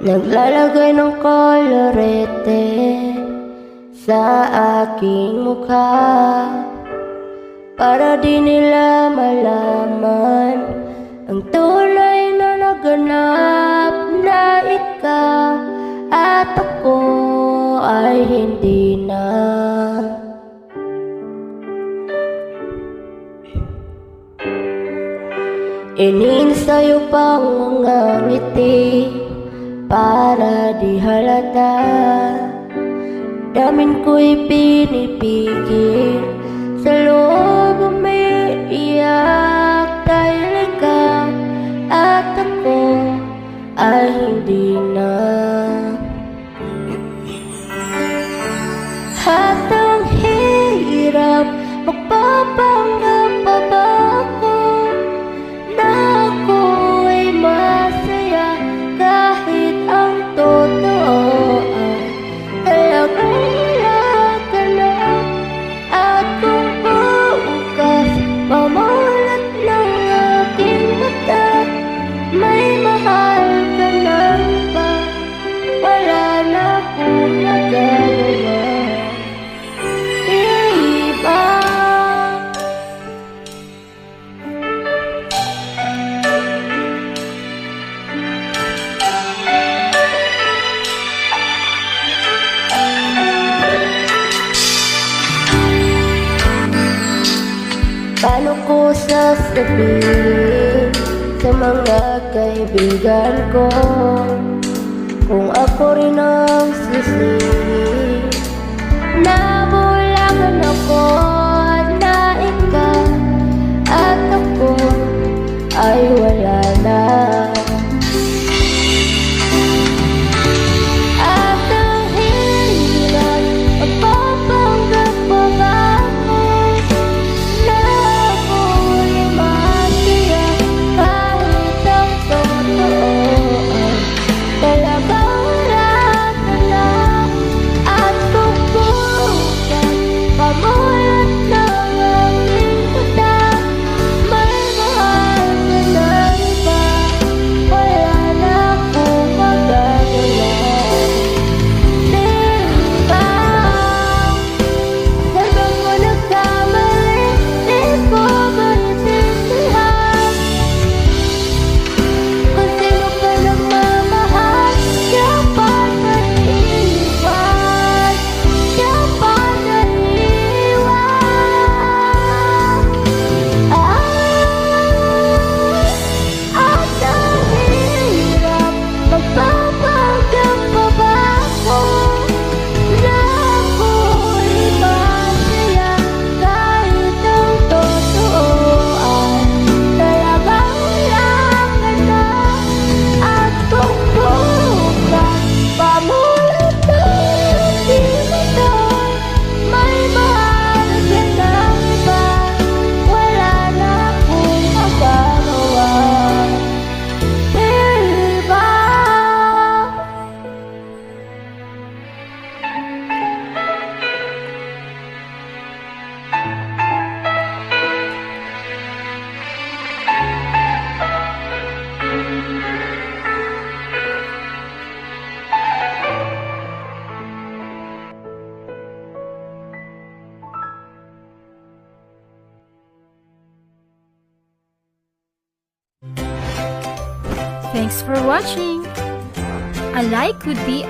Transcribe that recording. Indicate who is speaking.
Speaker 1: Naglalagay ng kolorete sa aking mukha para di nila malaman ang tunay na naganap na ikaw at ako ay hindi na. Iniinsayo pang mga ngiti para di halata. Damin ko'y pinipigil, sa loob umiiyak dahil ikaw at ako ay hindi na. At ang hirap, magpapanggap pa ba ako na ako ay masaya kahit ang totoo ay talagang wala ka na. At kung bukas mamulat ng aking mata, may mahal ka na ba? Wala na akong magagawa. Paano ko sasabihin sa mga kaibigan ko kung ako rin ang sisihin? Nabulangan ako na ikaw at ako ay wala na. At ang hirap, magpapanggap pa ba ako na ako'y masaya kahit ang totoo ay talagang wala ka na. At kung bukas pamulat ng aking mata, may mahal ka na iba. Wala na akong magagawa. Diba? Saan ba ko nagkamali? Di ko maintindihan kung sino ka nagmamahal. Siya pa naiiwan, siya pa naiiwan. At ang hirap, magpapanggap pa ba ako na ako'y masaya kahit ang totoo ay talagang wala ka na. At kung bukas pamulat ng aking mata, may mahal ka na iba. Wala na akong magagawa. Diba?
Speaker 2: Thanks for watching. A like would be